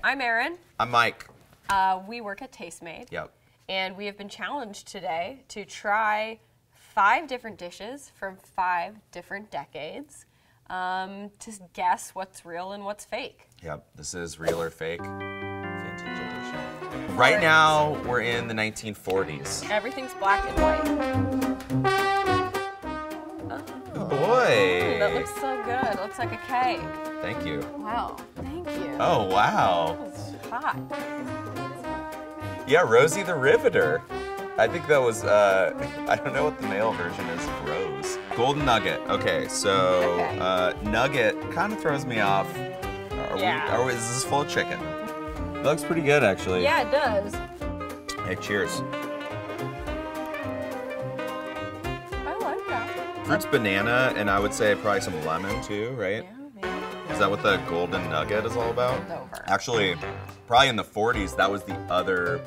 I'm Erin. I'm Mike. We work at Tastemade. Yep. And we have been challenged today to try 5 different dishes from 5 different decades to guess what's real and what's fake. Yep. This is real or fake. Vintage edition. Right now, we're in the 1940s. Everything's black and white. Oh, boy. That looks so good. It looks like a cake. Thank you. Wow. Thank you. Oh, wow. It's hot. Yeah, Rosie the Riveter. I think that was, I don't know what the male version is of Rose. Golden Nugget. Okay, so Nugget kind of throws me off. Is this full of chicken? It looks pretty good, actually. Yeah, it does. Hey, cheers. I like that. Fruit's banana, and I would say probably some lemon, too, right? Yeah, maybe. Is that what the Golden Nugget is all about? Over. Actually, probably in the 40s, that was the other,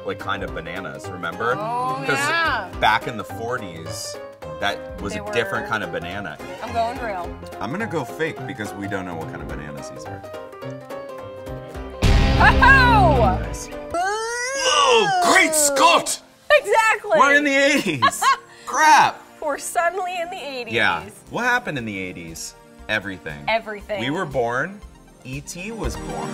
like, kind of bananas, remember? Oh, because yeah. back in the 40s, that was a different kind of banana. I'm going real. I'm gonna go fake because we don't know what kind of bananas these are. Oh! Nice. Whoa! Great Scott! Exactly! We're in the 80s! Crap! We're suddenly in the 80s. Yeah. What happened in the 80s? Everything. Everything. We were born. E.T. was born.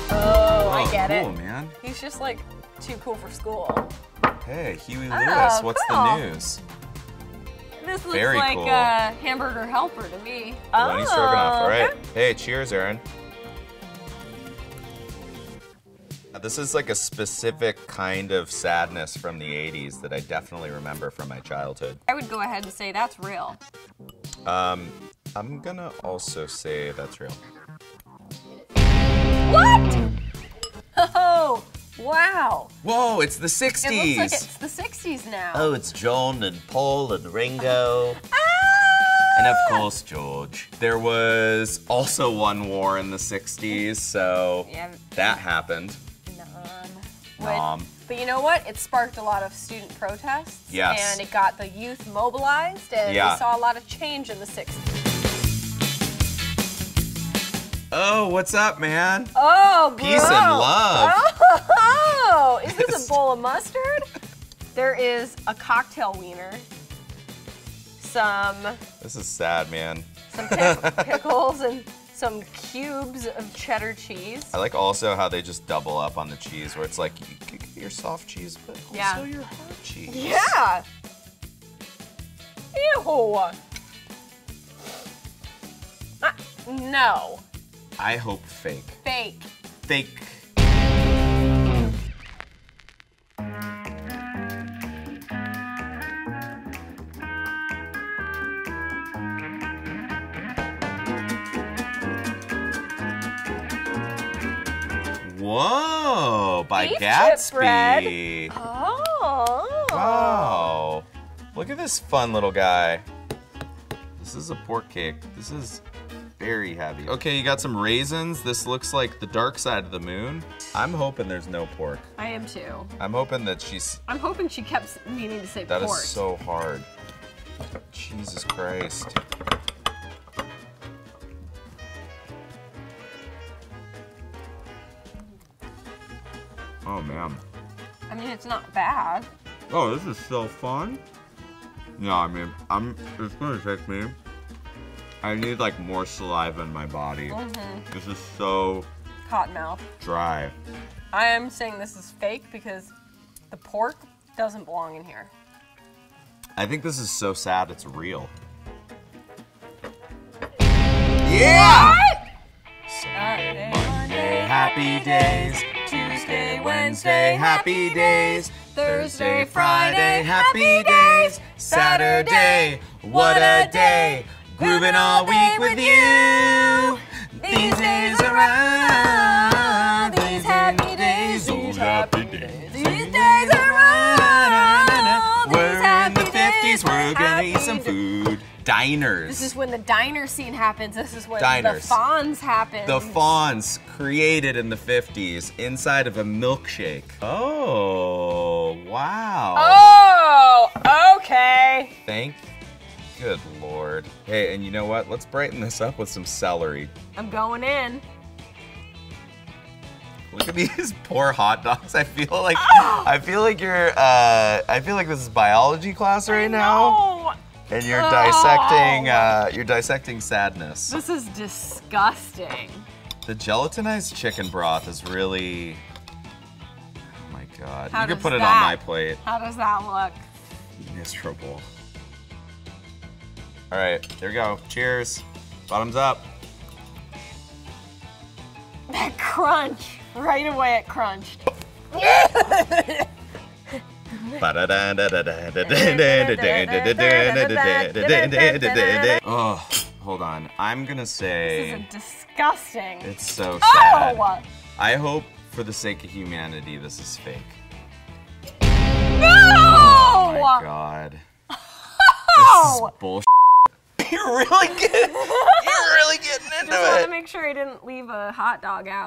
Oh, I get cool, it. Man. He's just like too cool for school. Hey, Huey Lewis, what's cool. the news? This looks Very like cool. a hamburger helper to me. Lenny Stroganoff, all right. Hey, cheers, Erin. This is like a specific kind of sadness from the 80s that I definitely remember from my childhood. I would go ahead and say that's real. I'm gonna also say that's real. What? Oh, wow. Whoa, it's the 60s. It looks like it's the 60s now. Oh, it's John and Paul and Ringo. And of course, George. There was also one war in the 60s, so that happened. But you know what? It sparked a lot of student protests. Yes. And it got the youth mobilized, and we saw a lot of change in the 60s. Oh, what's up, man? Oh, peace and love. Oh, is this a bowl of mustard? There is a cocktail wiener. This is sad, man. Some pickles and some cubes of cheddar cheese. I like also how they just double up on the cheese, where it's like you could get your soft cheese, but also your hard cheese. Yeah. Ew. No. I hope fake. Fake. Fake. Whoa, by Gatsby. Oh. Wow. Look at this fun little guy. This is a pork cake. This is very heavy. Okay, you got some raisins. This looks like the dark side of the moon. I'm hoping there's no pork. I am too. I'm hoping that she's... I'm hoping she kept meaning to say pork. That is so hard. Jesus Christ. Oh, man. I mean, it's not bad. Oh, this is so fun. No, I mean, it's gonna take me. I need like more saliva in my body. This is so Cottonmouth. dry. I am saying this is fake because the pork doesn't belong in here. I think this is so sad it's real. Yeah! What? Sunday, Monday, happy days. Tuesday, Wednesday, happy days. Thursday, Friday, happy days. Saturday, what a day. Grooving all week with you. These days around. These happy days. These happy days. These days around. We're in the 50s. We're gonna eat some food. Diners. This is when the diner scene happens. This is when Diners. the Fonz happen. The Fonz created in the 50s inside of a milkshake. Oh, wow. Oh, okay. Thank good Lord. Lord. Hey, and you know what? Let's brighten this up with some celery. I'm going in. Look at these poor hot dogs. I feel like you're I feel like this is biology class right now. And you're dissecting sadness. This is disgusting. The gelatinized chicken broth is really, oh my God. You could put it on my plate. How does that look? Miserable. All right, there we go. Cheers. Bottoms up. That crunch. Right away it crunched. Oh, hold on. I'm gonna say... This is disgusting. It's so sad. Oh! I hope, for the sake of humanity, this is fake. No! Oh my God. This is bullshit. You're really getting into it. Just want to make sure I didn't leave a hot dog out.